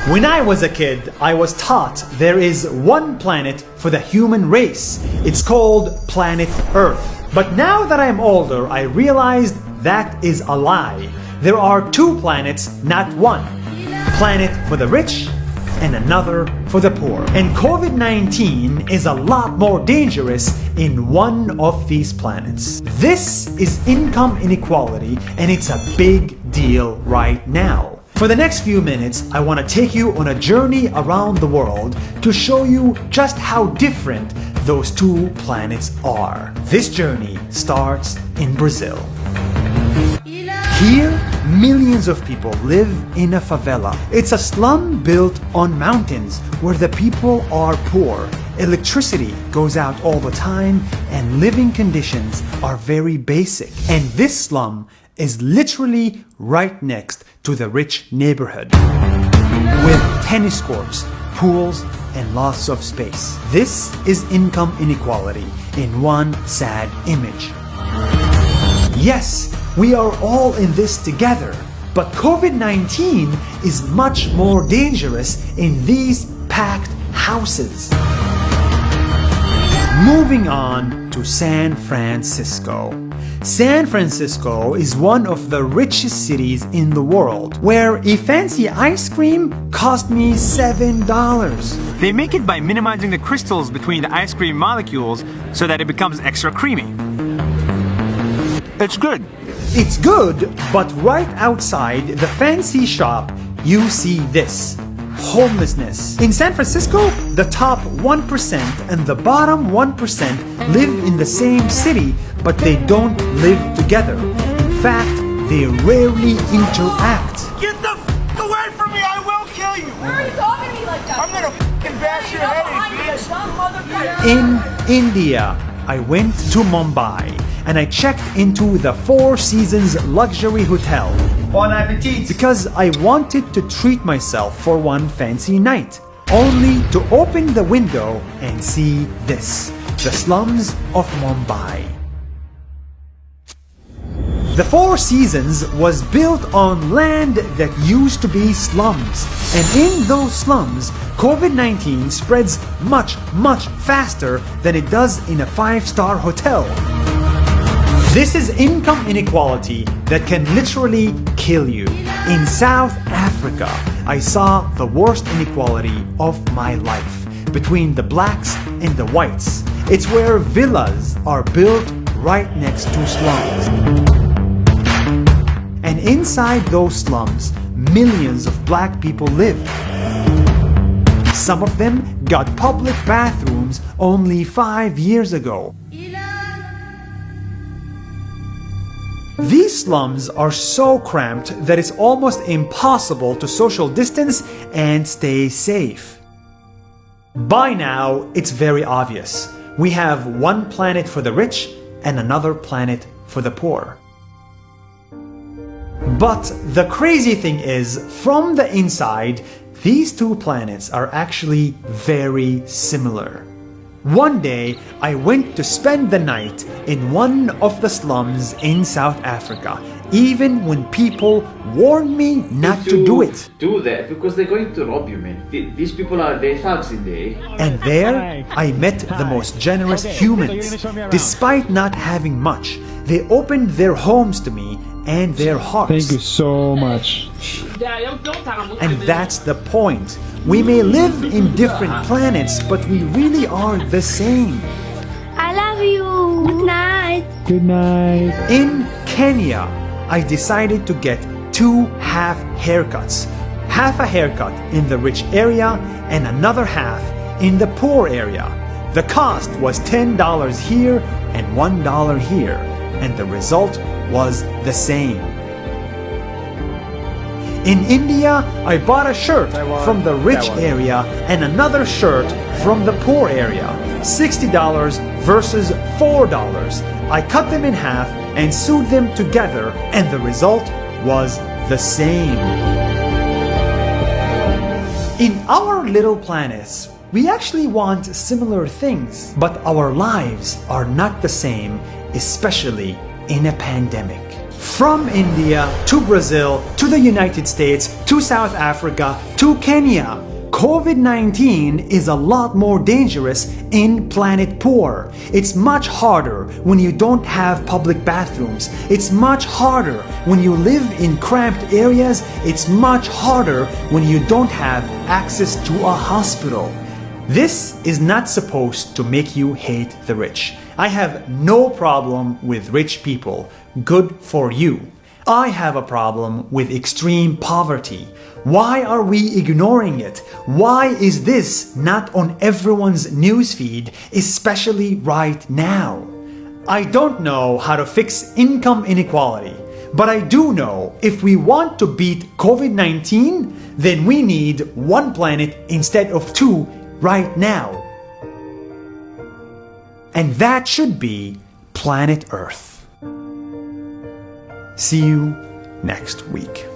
When I was a kid, I was taught there is one planet for the human race. It's called planet Earth. But now that I'm older, I realized that is a lie. There are two planets, not one. Planet for the rich and another for the poor. And COVID-19 is a lot more dangerous in one of these planets. This is income inequality, and it's a big deal right now. For the next few minutes, I want to take you on a journey around the world to show you just how different those two planets are. This journey starts in Brazil. Here, millions of people live in a favela. It's a slum built on mountains where the people are poor. Electricity goes out all the time and living conditions are very basic. And this slum is literally right next to the rich neighborhood with tennis courts, pools, and lots of space. This is income inequality in one sad image. Yes, we are all in this together, but COVID-19 is much more dangerous in these packed houses. Moving on to San Francisco. San Francisco is one of the richest cities in the world, where a fancy ice cream cost me $7. They make it by minimizing the crystals between the ice cream molecules so that it becomes extra creamy. It's good. It's good, but right outside the fancy shop, you see this. Homelessness. In San Francisco, the top 1% and the bottom 1% live in the same city, but they don't live together. In fact, they rarely interact. Get the f*** away from me! I will kill you! Why are you talking to me like that? I'm gonna f***ing bash your head in, bitch! In India, I went to Mumbai and I checked into the Four Seasons luxury hotel. Bon appetit! Because I wanted to treat myself for one fancy night, only to open the window and see this, the slums of Mumbai. The Four Seasons was built on land that used to be slums. And in those slums, COVID-19 spreads much, much faster than it does in a five-star hotel. This is income inequality that can literally kill you. In South Africa, I saw the worst inequality of my life between the blacks and the whites. It's where villas are built right next to slums. And inside those slums, millions of black people live. Some of them got public bathrooms only 5 years ago. These slums are so cramped that it's almost impossible to social distance and stay safe. By now, it's very obvious. We have one planet for the rich and another planet for the poor. But the crazy thing is, from the inside, these two planets are actually very similar. One day, I went to spend the night in one of the slums in South Africa, even when people warned me not to do it. Do that because they're going to rob you, man. These people they're thugs in there. And there, I met the most generous humans. Despite not having much, they opened their homes to me and their hearts. Thank you so much. And that's the point. We may live in different planets, but we really are the same. I love you. Good night. Good night. In Kenya, I decided to get 2 half haircuts. Half a haircut in the rich area and another half in the poor area. The cost was $10 here and $1 here, and the result was the same. In India, I bought a shirt from the rich area and another shirt from the poor area. $60 versus $4. I cut them in half and sewed them together, and the result was the same. In our little planets, we actually want similar things, but our lives are not the same, especially in a pandemic. From India to Brazil to the United States to South Africa to Kenya, COVID-19 is a lot more dangerous in Planet Poor. It's much harder when you don't have public bathrooms. It's much harder when you live in cramped areas. It's much harder when you don't have access to a hospital. This is not supposed to make you hate the rich. I have no problem with rich people. Good for you. I have a problem with extreme poverty. Why are we ignoring it? Why is this not on everyone's newsfeed, especially right now? I don't know how to fix income inequality, but I do know if we want to beat COVID-19, then we need one planet instead of two right now. And that should be planet Earth. See you next week.